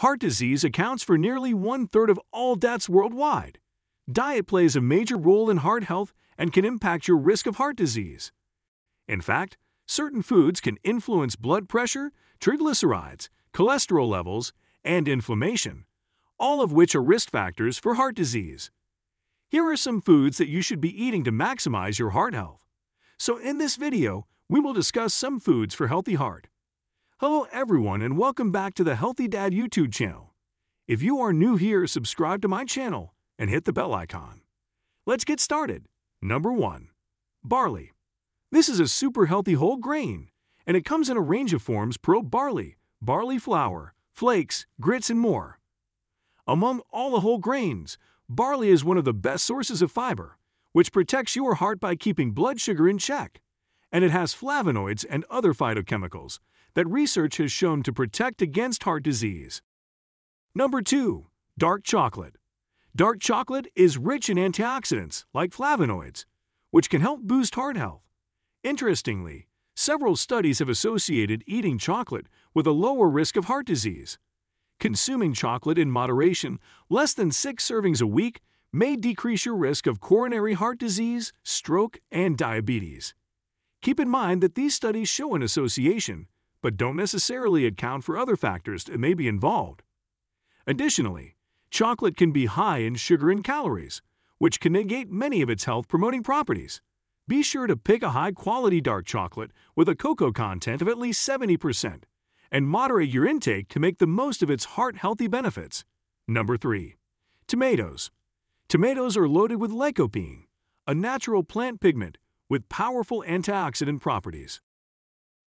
Heart disease accounts for nearly one-third of all deaths worldwide. Diet plays a major role in heart health and can impact your risk of heart disease. In fact, certain foods can influence blood pressure, triglycerides, cholesterol levels, and inflammation, all of which are risk factors for heart disease. Here are some foods that you should be eating to maximize your heart health. So in this video, we will discuss some foods for healthy heart. Hello everyone and welcome back to the Healthy Dad YouTube channel. If you are new here, subscribe to my channel and hit the bell icon. Let's get started. Number 1. Barley. This is a super healthy whole grain, and it comes in a range of forms: pearl barley, barley flour, flakes, grits, and more. Among all the whole grains, barley is one of the best sources of fiber, which protects your heart by keeping blood sugar in check. And it has flavonoids and other phytochemicals that research has shown to protect against heart disease. Number 2. Dark chocolate. Dark chocolate is rich in antioxidants like flavonoids, which can help boost heart health. Interestingly, several studies have associated eating chocolate with a lower risk of heart disease. Consuming chocolate in moderation, less than 6 servings a week, may decrease your risk of coronary heart disease, stroke, and diabetes. Keep in mind that these studies show an association, but don't necessarily account for other factors that may be involved. Additionally, chocolate can be high in sugar and calories, which can negate many of its health-promoting properties. Be sure to pick a high-quality dark chocolate with a cocoa content of at least 70%, and moderate your intake to make the most of its heart-healthy benefits. Number 3. Tomatoes. Tomatoes are loaded with lycopene, a natural plant pigment with powerful antioxidant properties.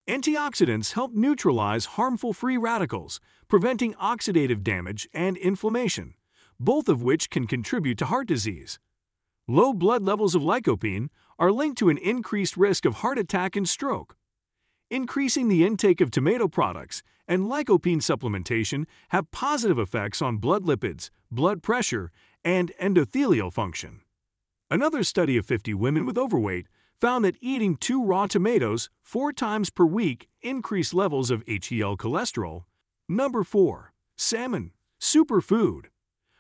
Antioxidants help neutralize harmful free radicals, preventing oxidative damage and inflammation, both of which can contribute to heart disease. Low blood levels of lycopene are linked to an increased risk of heart attack and stroke. Increasing the intake of tomato products and lycopene supplementation have positive effects on blood lipids, blood pressure, and endothelial function. Another study of 50 women with overweight found that eating 2 raw tomatoes 4 times per week increased levels of HDL cholesterol. Number 4. Salmon. Superfood.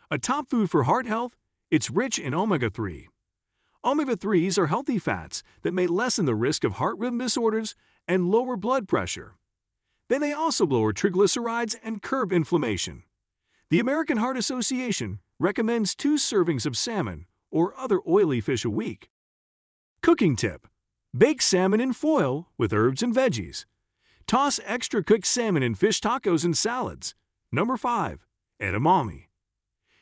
A top food for heart health, it's rich in omega-3. Omega-3s are healthy fats that may lessen the risk of heart rhythm disorders and lower blood pressure. They may also lower triglycerides and curb inflammation. The American Heart Association recommends 2 servings of salmon or other oily fish a week. Cooking tip. Bake salmon in foil with herbs and veggies. Toss extra cooked salmon in fish tacos and salads. Number 5. Edamame.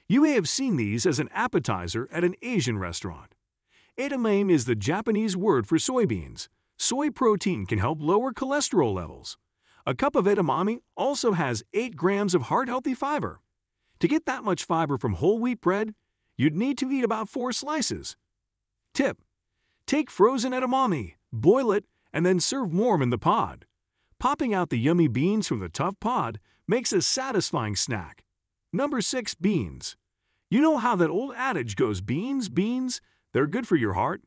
You may have seen these as an appetizer at an Asian restaurant. Edamame is the Japanese word for soybeans. Soy protein can help lower cholesterol levels. A cup of edamame also has 8 grams of heart-healthy fiber. To get that much fiber from whole wheat bread, you'd need to eat about 4 slices. Tip. Take frozen edamame, boil it, and then serve warm in the pod. Popping out the yummy beans from the tough pod makes a satisfying snack. Number 6. Beans. You know how that old adage goes, beans, beans, they're good for your heart?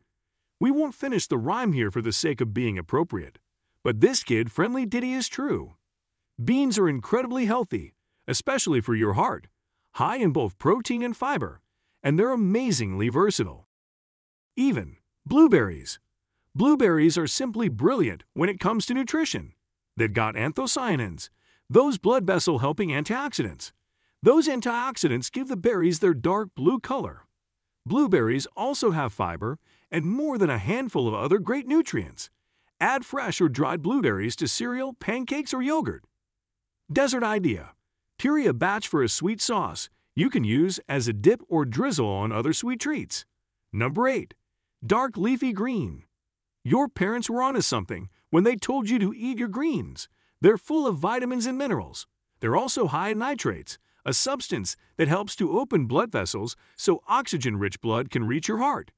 We won't finish the rhyme here for the sake of being appropriate, but this kid-friendly ditty is true. Beans are incredibly healthy, especially for your heart, high in both protein and fiber, and they're amazingly versatile. Even blueberries. Blueberries are simply brilliant when it comes to nutrition. They've got anthocyanins, those blood vessel-helping antioxidants. Those antioxidants give the berries their dark blue color. Blueberries also have fiber and more than a handful of other great nutrients. Add fresh or dried blueberries to cereal, pancakes, or yogurt. Dessert idea. Puree a batch for a sweet sauce you can use as a dip or drizzle on other sweet treats. Number 8. Dark leafy green. Your parents were onto something when they told you to eat your greens. They're full of vitamins and minerals. They're also high in nitrates, a substance that helps to open blood vessels so oxygen-rich blood can reach your heart.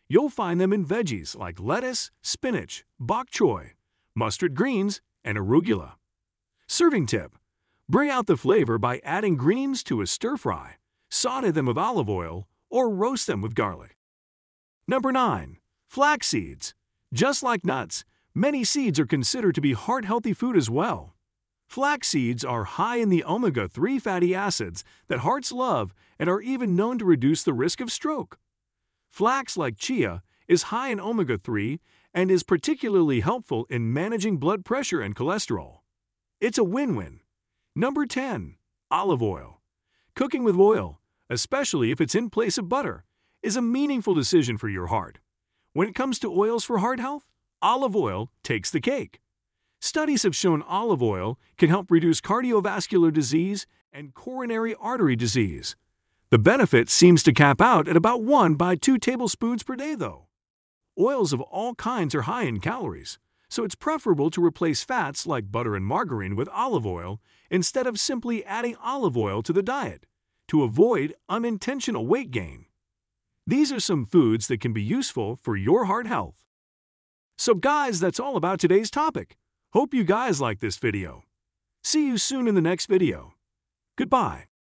You'll find them in veggies like lettuce, spinach, bok choy, mustard greens, and arugula. Serving tip. Bring out the flavor by adding greens to a stir-fry, saute them with olive oil, or roast them with garlic. Number 9. Flax seeds. Just like nuts, many seeds are considered to be heart-healthy food as well. Flax seeds are high in the omega-3 fatty acids that hearts love and are even known to reduce the risk of stroke. Flax, like chia, is high in omega-3 and is particularly helpful in managing blood pressure and cholesterol. It's a win-win. Number 10. Olive oil. Cooking with oil, especially if it's in place of butter, is a meaningful decision for your heart. When it comes to oils for heart health, olive oil takes the cake. Studies have shown olive oil can help reduce cardiovascular disease and coronary artery disease. The benefit seems to cap out at about 1 by 2 tablespoons per day, though. Oils of all kinds are high in calories, so it's preferable to replace fats like butter and margarine with olive oil instead of simply adding olive oil to the diet to avoid unintentional weight gain. These are some foods that can be useful for your heart health. So guys, that's all about today's topic. Hope you guys like this video. See you soon in the next video. Goodbye.